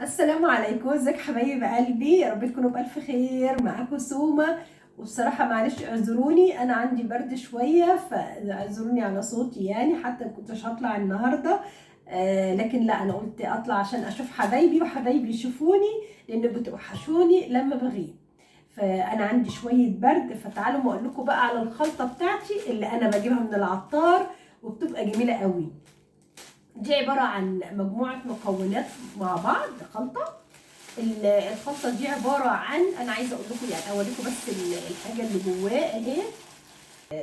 السلام عليكم، ازيك حبايب قلبي؟ يا رب تكونوا بألف خير. معاكم سومة. وبصراحة معلش اعذروني، انا عندي برد شوية فاعذروني على صوتي، يعني حتى ما كنتش هطلع النهاردة. لكن لا، انا قلت اطلع عشان اشوف حبايبي وحبايبي يشوفوني، لان بتوحشوني لما بغيب. فانا عندي شوية برد، فتعالوا ما اقول لكم بقى على الخلطة بتاعتي اللي انا بجيبها من العطار وبتبقى جميلة قوي. دي عبارة عن مجموعة مكونات مع بعض، خلطة. الخلطة دي عبارة عن، أنا عايزة أقول لكم يعني أوريكم بس الحاجة اللي جواه أهي.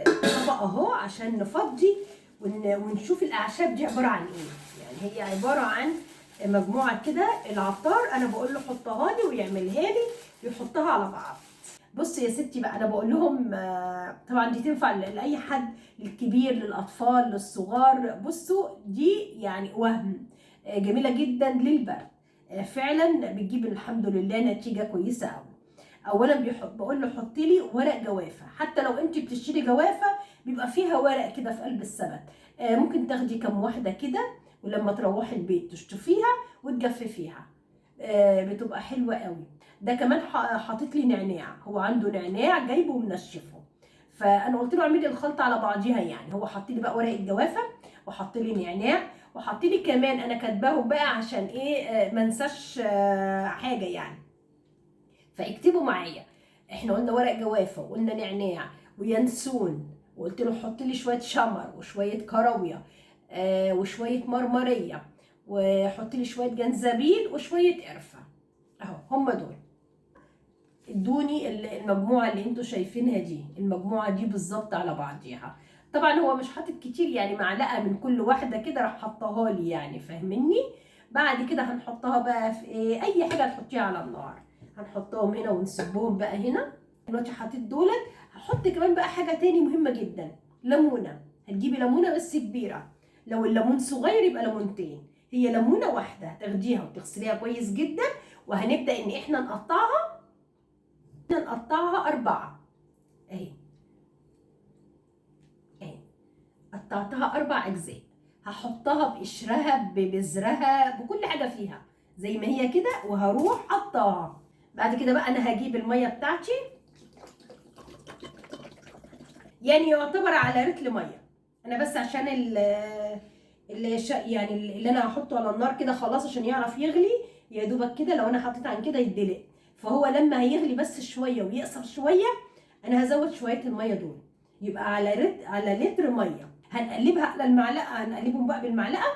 طبق أهو عشان نفضي ونشوف الأعشاب دي عبارة عن إيه. يعني هي عبارة عن مجموعة كده، العطار أنا بقول له حطها لي ويعملها لي، يحطها على بعض. بص يا ستي بقى، انا بقول لهم طبعا دي تنفع لاي حد، للكبير للاطفال للصغار. بصوا دي يعني وهم جميله جدا للبرد. فعلا بتجيب الحمد لله نتيجه كويسه قوي. اولا بقول له حطي لي ورق جوافه، حتى لو انت بتشتري جوافه بيبقى فيها ورق كده في قلب السبت. ممكن تاخدي كم واحده كده، ولما تروحي البيت تشطفيها وتجففيها. بتبقى حلوه قوي. ده كمان حاطط لي نعناع، هو عنده نعناع جايبه ومنشفه. فانا قلت له اعملي الخلطه على بعضيها، يعني هو حط لي بقى ورق الجوافه وحط لي نعناع وحط لي كمان، انا كاتباهم بقى عشان ايه ما انساش حاجه يعني. فاكتبوا معايا. احنا قلنا ورق جوافه وقلنا نعناع وينسون، وقلت له حط لي شويه شمر وشويه كراويه وشويه مرمريه، وحط لي شويه جنزبيل وشويه قرفه. اهو هم دول. ادوني المجموعه اللي انتوا شايفينها دي، المجموعه دي بالظبط على بعضيها. طبعا هو مش حاطط كتير، يعني معلقه من كل واحده كده راح حطها لي، يعني فاهمني. بعد كده هنحطها بقى في ايه، اي حاجه تحطيها على النار. هنحطهم هنا ونسيبهم بقى هنا. دلوقتي حطيت دولت. هحط كمان بقى حاجه تاني مهمه جدا، ليمونه. هتجيبي ليمونه بس كبيره، لو الليمون صغير يبقى ليمونتين. هي ليمونه واحده هتاخديها وتغسليها كويس جدا، وهنبدا ان احنا نقطعها 4 اهي. اهي قطعتها 4 أجزاء. هحطها بقشرها ببذرها بكل حاجة فيها زي ما هي كده، وهروح حطاها. بعد كده بقى أنا هجيب المية بتاعتي، يعني يعتبر على رتل مية. أنا بس عشان يعني اللي أنا هحطه على النار كده خلاص عشان يعرف يغلي. يا دوبك كده، لو أنا حطيت عن كده يتدلق. فهو لما هيغلي بس شوية ويقصر شوية، انا هزود شويه الميه دول، يبقى على لتر ميه. هنقلبها على المعلقه، هنقلبهم بقى بالمعلقه.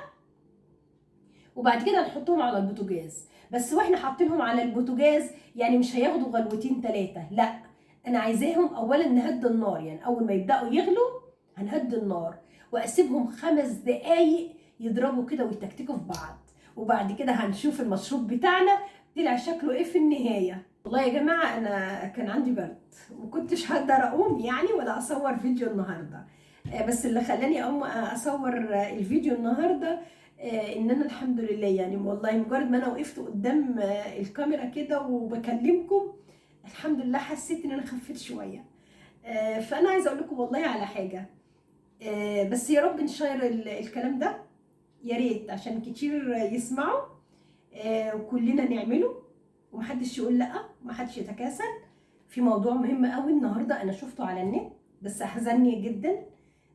وبعد كده نحطهم على البوتاجاز. بس واحنا حاطينهم على البوتاجاز يعني مش هياخدوا غلوتين 3، لا. انا عايزاهم اولا نهدي النار، يعني اول ما يبداوا يغلوا هنهدي النار، واسيبهم 5 دقايق يضربوا كده ويتكتكوا في بعض. وبعد كده هنشوف المشروب بتاعنا طلع شكله ايه في النهايه. والله يا جماعه انا كان عندي برد، ومكنتش هقدر اقوم يعني ولا اصور فيديو النهارده. بس اللي خلاني اقوم اصور الفيديو النهارده ان انا الحمد لله، يعني والله مجرد ما انا وقفت قدام الكاميرا كده وبكلمكم، الحمد لله حسيت ان انا خفيت شويه. فانا عايزه اقول لكم والله على حاجه، بس يا رب نشير الكلام ده، يا ريت عشان كتير يسمعوا، وكلنا نعمله، ومحدش يقول لا، ومحدش يتكاسل. في موضوع مهم قوي النهارده انا شفته على النت، بس احزنني جدا،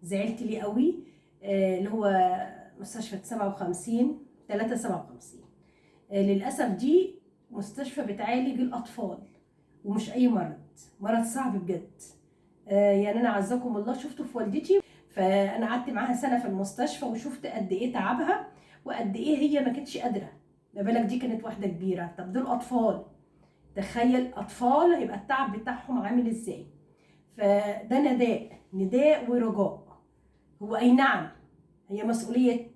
زعلت ليه قوي. اللي هو مستشفى 57 357. للاسف دي مستشفى بتعالج الاطفال، ومش اي مرض صعب بجد. يعني انا عزكم الله شفته في والدتي، فانا قعدت معاها سنه في المستشفى وشفت قد ايه تعبها، وقد ايه هي ما كانتش قادره. ما بالك دي كانت واحده كبيره، طب دول اطفال، تخيل اطفال هيبقى التعب بتاعهم عامل ازاي. فده نداء ورجاء. هو اي نعم هي مسؤوليه،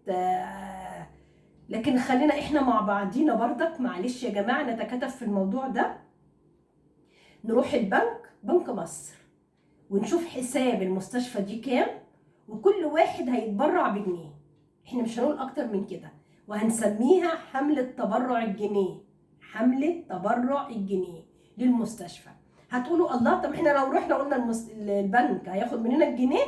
لكن خلينا احنا مع بعضينا برضك، معلش يا جماعه نتكاتف في الموضوع ده. نروح بنك مصر، ونشوف حساب المستشفى دي كام، وكل واحد هيتبرع بجنيه. احنا مش هنقول اكتر من كده، وهنسميها حملة تبرع الجنيه. حملة تبرع الجنيه للمستشفى. هتقولوا الله، طب احنا لو رحنا قلنا البنك هياخد مننا الجنيه؟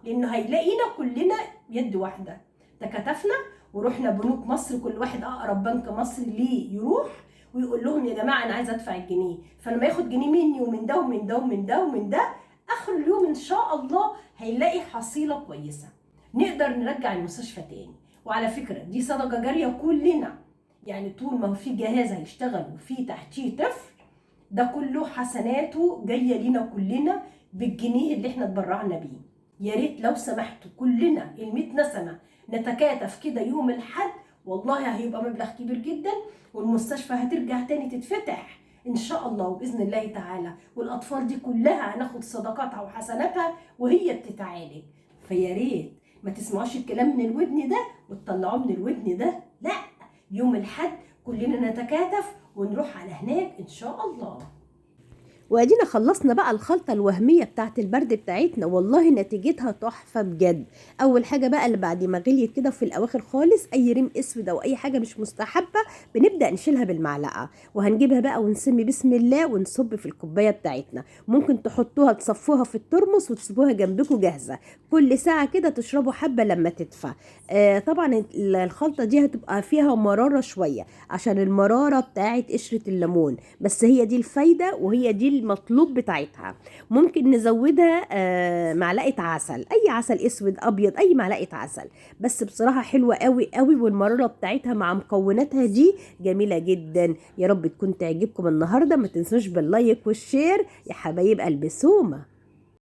لانه هيلاقينا كلنا يد واحدة، تكاتفنا ورحنا بنوك مصر، كل واحد اقرب بنك مصري ليه يروح ويقول لهم يا جماعه انا عايزه ادفع الجنيه، فلما ياخد جنيه مني ومن ده ومن ده ومن ده ومن ده، اخر اليوم ان شاء الله هيلاقي حصيله كويسه نقدر نرجع المستشفى تاني. وعلى فكره دي صدقه جاريه كلنا، يعني طول ما هو في جهاز هيشتغل وفي تحتيه طفل، ده كله حسناته جايه لينا كلنا بالجنيه اللي احنا اتبرعنا بيه. يا ريت لو سمحتوا كلنا ال100 نسمه نتكاتف كده يوم الحد، والله هيبقى مبلغ كبير جدا، والمستشفى هترجع تاني تتفتح ان شاء الله وباذن الله تعالى، والاطفال دي كلها هناخد صدقاتها وحسناتها وهي بتتعالج. فيا ريت ما تسمعوش الكلام من الودن ده وتطلعوه من الودن ده، لا، يوم الحد كلنا نتكاتف ونروح على هناك ان شاء الله. وادينا خلصنا بقى الخلطه الوهميه بتاعت البرد بتاعتنا، والله نتيجتها تحفه بجد. اول حاجه بقى اللي بعد ما غليت كده في الاواخر خالص، اي ريم اسود او اي حاجه مش مستحبه بنبدا نشيلها بالمعلقه، وهنجيبها بقى ونسمي بسم الله ونصب في الكوبايه بتاعتنا. ممكن تحطوها تصفوها في الترمس وتسيبوها جنبكم جاهزه، كل ساعه كده تشربوا حبه لما تدفى. طبعا الخلطه دي هتبقى فيها مراره شويه عشان المراره بتاعت قشره الليمون، بس هي دي الفايده وهي دي المطلوب بتاعتها. ممكن نزودها معلقه عسل، اي عسل اسود ابيض، اي معلقه عسل، بس بصراحه حلوه قوي قوي، والمراره بتاعتها مع مكوناتها دي جميله جدا. يا رب تكون تعجبكم النهارده، ما تنسوش باللايك والشير يا حبايب قلب سومه.